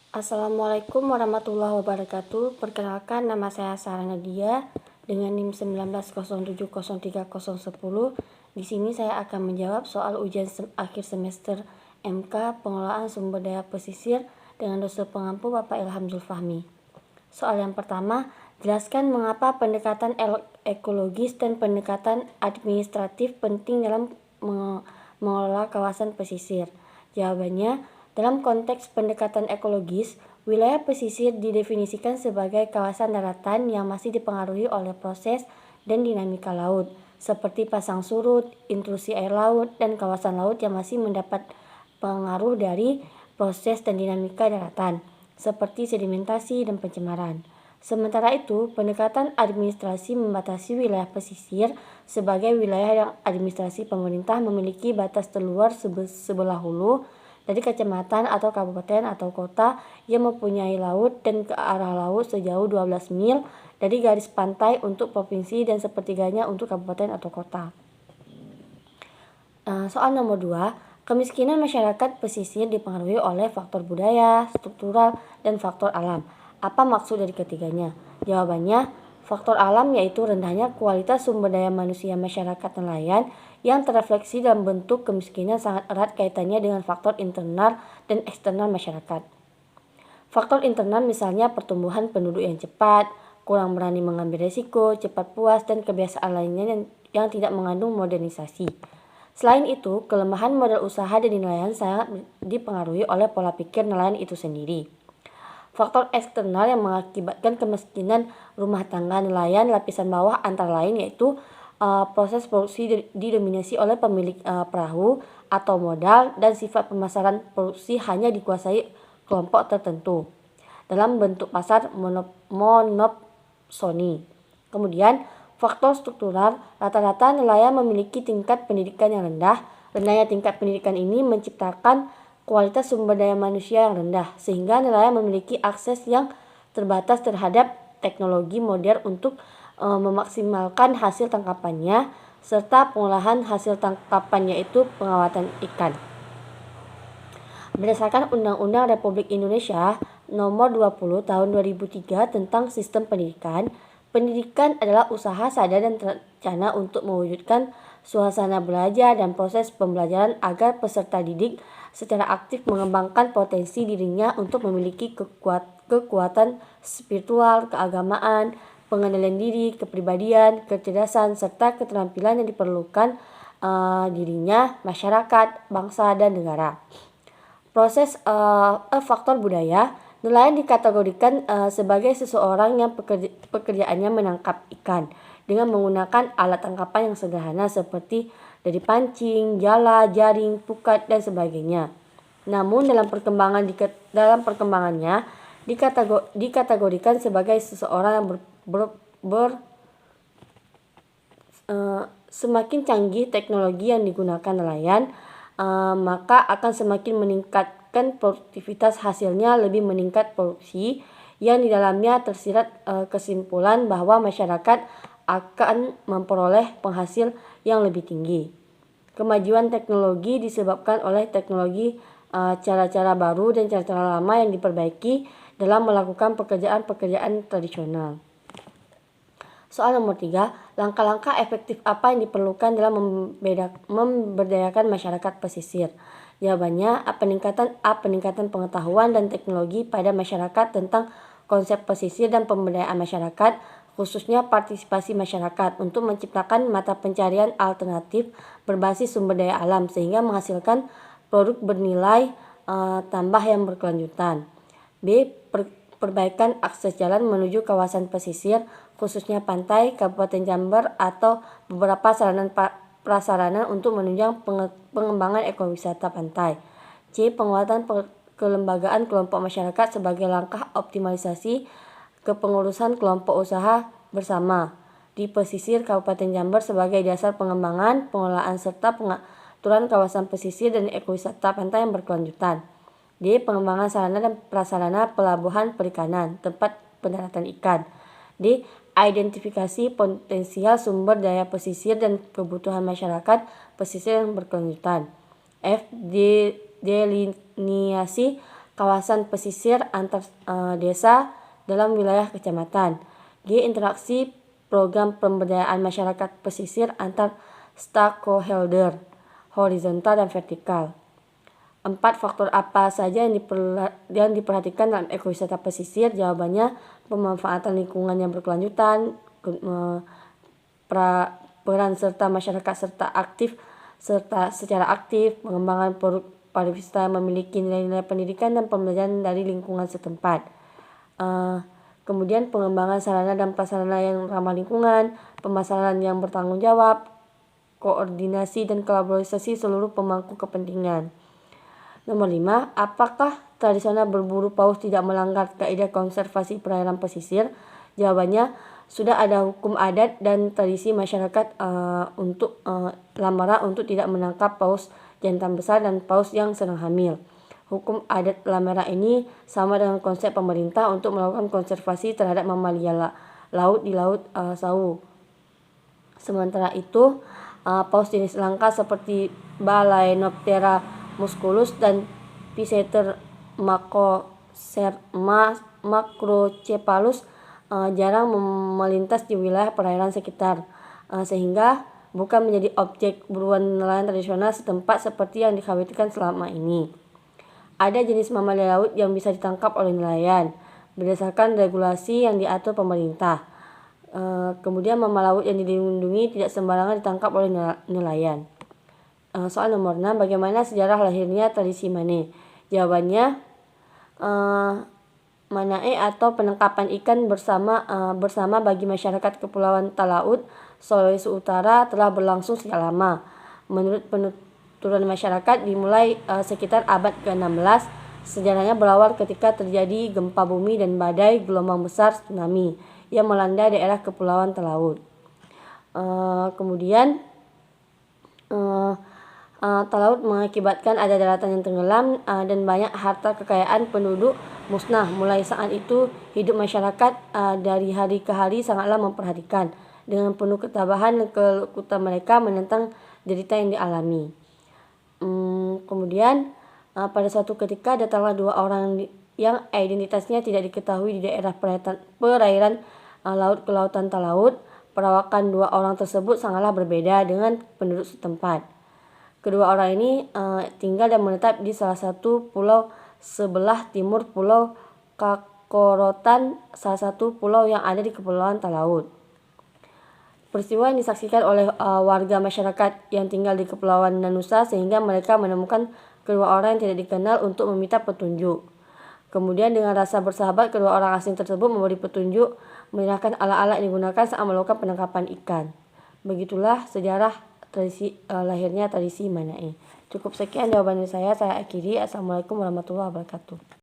Assalamualaikum warahmatullahi wabarakatuh. Perkenalkan, nama saya Sarah Nadia dengan NIM 19070310. Di sini saya akan menjawab soal ujian akhir semester MK Pengelolaan Sumber Daya Pesisir dengan dosen pengampu Bapak Ilham Zulfahmi. Soal yang pertama, jelaskan mengapa pendekatan ekologis dan pendekatan administratif penting dalam mengelola kawasan pesisir. Jawabannya, dalam konteks pendekatan ekologis, wilayah pesisir didefinisikan sebagai kawasan daratan yang masih dipengaruhi oleh proses dan dinamika laut, seperti pasang surut, intrusi air laut, dan kawasan laut yang masih mendapat pengaruh dari proses dan dinamika daratan, seperti sedimentasi dan pencemaran. Sementara itu, pendekatan administrasi membatasi wilayah pesisir sebagai wilayah yang administrasi pemerintah memiliki batas terluar sebelah hulu dari kecamatan atau kabupaten atau kota yang mempunyai laut dan ke arah laut sejauh 12 mil dari garis pantai untuk provinsi dan sepertiganya untuk kabupaten atau kota. Soal nomor 2, kemiskinan masyarakat pesisir dipengaruhi oleh faktor budaya, struktural, dan faktor alam. Apa maksud dari ketiganya? Jawabannya, faktor alam yaitu rendahnya kualitas sumber daya manusia masyarakat nelayan yang terrefleksi dalam bentuk kemiskinan sangat erat kaitannya dengan faktor internal dan eksternal masyarakat. Faktor internal misalnya pertumbuhan penduduk yang cepat, kurang berani mengambil risiko, cepat puas, dan kebiasaan lainnya yang tidak mengandung modernisasi. Selain itu, kelemahan modal usaha dari nelayan sangat dipengaruhi oleh pola pikir nelayan itu sendiri. Faktor eksternal yang mengakibatkan kemiskinan rumah tangga nelayan lapisan bawah antara lain yaitu proses produksi didominasi oleh pemilik perahu atau modal dan sifat pemasaran produksi hanya dikuasai kelompok tertentu dalam bentuk pasar monopsoni. Kemudian, faktor struktural, rata-rata nelayan memiliki tingkat pendidikan yang rendah. Rendahnya tingkat pendidikan ini menciptakan kualitas sumber daya manusia yang rendah, sehingga nelayan memiliki akses yang terbatas terhadap teknologi modern untuk memaksimalkan hasil tangkapannya, serta pengolahan hasil tangkapan yaitu pengawatan ikan. Berdasarkan Undang-Undang Republik Indonesia Nomor 20 Tahun 2003 tentang Sistem Pendidikan, pendidikan adalah usaha sadar dan terencana untuk mewujudkan suasana belajar dan proses pembelajaran agar peserta didik secara aktif mengembangkan potensi dirinya untuk memiliki kekuatan spiritual, keagamaan, pengendalian diri, kepribadian, kecerdasan, serta keterampilan yang diperlukan dirinya, masyarakat, bangsa, dan negara. Proses faktor budaya, nelayan dikategorikan sebagai seseorang yang pekerjaannya menangkap ikan dengan menggunakan alat tangkapan yang sederhana seperti dari pancing, jala, jaring, pukat, dan sebagainya. Namun dalam perkembangannya dikategorikan sebagai seseorang yang semakin canggih teknologi yang digunakan nelayan, maka akan semakin meningkatkan produktivitas, hasilnya lebih meningkat produksi yang di dalamnya tersirat kesimpulan bahwa masyarakat akan memperoleh penghasil yang lebih tinggi. Kemajuan teknologi disebabkan oleh teknologi cara-cara baru dan cara-cara lama yang diperbaiki dalam melakukan pekerjaan-pekerjaan tradisional. Soal nomor 3, langkah-langkah efektif apa yang diperlukan dalam memberdayakan masyarakat pesisir? Jawabannya, peningkatan pengetahuan dan teknologi pada masyarakat tentang konsep pesisir dan pemberdayaan masyarakat, khususnya partisipasi masyarakat untuk menciptakan mata pencarian alternatif berbasis sumber daya alam sehingga menghasilkan produk bernilai tambah yang berkelanjutan. B. Perbaikan akses jalan menuju kawasan pesisir, khususnya pantai, Kabupaten Jember atau beberapa prasarana untuk menunjang pengembangan ekowisata pantai. C. Penguatan kelembagaan kelompok masyarakat sebagai langkah optimalisasi kepengurusan kelompok usaha bersama di pesisir Kabupaten Jember sebagai dasar pengembangan, pengelolaan serta pengaturan kawasan pesisir dan ekowisata pantai yang berkelanjutan. D. Pengembangan sarana dan prasarana pelabuhan perikanan, tempat pendaratan ikan. D. Identifikasi potensial sumber daya pesisir dan kebutuhan masyarakat pesisir yang berkelanjutan. F. Delineasi kawasan pesisir antar desa dalam wilayah kecamatan. G. Interaksi program pemberdayaan masyarakat pesisir antar stakeholder, horizontal dan vertikal. 4. Faktor apa saja yang diperhatikan dalam ekowisata pesisir? Jawabannya, pemanfaatan lingkungan yang berkelanjutan, peran serta masyarakat secara aktif, pengembangan pariwisata yang memiliki nilai-nilai pendidikan dan pembelajaran dari lingkungan setempat. Kemudian pengembangan sarana dan prasarana yang ramah lingkungan, pemasaran yang bertanggung jawab, koordinasi dan kolaborasi seluruh pemangku kepentingan. Nomor 5, apakah tradisional berburu paus tidak melanggar kaidah konservasi perairan pesisir? Jawabannya, sudah ada hukum adat dan tradisi masyarakat untuk Lamara untuk tidak menangkap paus jantan besar dan paus yang sedang hamil. Hukum adat Lamara ini sama dengan konsep pemerintah untuk melakukan konservasi terhadap mamalia laut di Laut Sawu. Sementara itu, paus jenis langka seperti Balaenoptera musculus dan Physeter macrocephalus jarang melintas di wilayah perairan sekitar, sehingga bukan menjadi objek buruan nelayan tradisional setempat seperti yang dikhawatirkan selama ini. Ada jenis mamalia laut yang bisa ditangkap oleh nelayan berdasarkan regulasi yang diatur pemerintah. Kemudian mama laut yang dilindungi tidak sembarangan ditangkap oleh nelayan. Soal nomor 6, bagaimana sejarah lahirnya tradisi Manae? Jawabannya, Manae atau penangkapan ikan bersama bagi masyarakat Kepulauan Talaud, Sulawesi Utara telah berlangsung sejak lama. Menurut penuturan masyarakat dimulai sekitar abad ke-16. Sejarahnya berawal ketika terjadi gempa bumi dan badai gelombang besar tsunami yang melanda daerah Kepulauan Talaud. Kemudian Talaud mengakibatkan ada daratan yang tenggelam dan banyak harta kekayaan penduduk musnah. Mulai saat itu hidup masyarakat dari hari ke hari sangatlah memperhatikan dengan penuh ketabahan dan kelekutan mereka menentang derita yang dialami. Kemudian pada suatu ketika datanglah dua orang yang identitasnya tidak diketahui di daerah perairan laut kelautan Talaud. Perawakan dua orang tersebut sangatlah berbeda dengan penduduk setempat. Kedua orang ini tinggal dan menetap di salah satu pulau sebelah timur Pulau Kakorotan, salah satu pulau yang ada di Kepulauan Talaud. Peristiwa yang disaksikan oleh warga masyarakat yang tinggal di Kepulauan Nanusa sehingga mereka menemukan kedua orang yang tidak dikenal untuk meminta petunjuk. Kemudian dengan rasa bersahabat, kedua orang asing tersebut memberi petunjuk menyerahkan alat-alat yang digunakan saat melakukan penangkapan ikan. Begitulah sejarah lahirnya tradisi Manae. Cukup sekian jawaban dari saya akhiri. Assalamualaikum warahmatullahi wabarakatuh.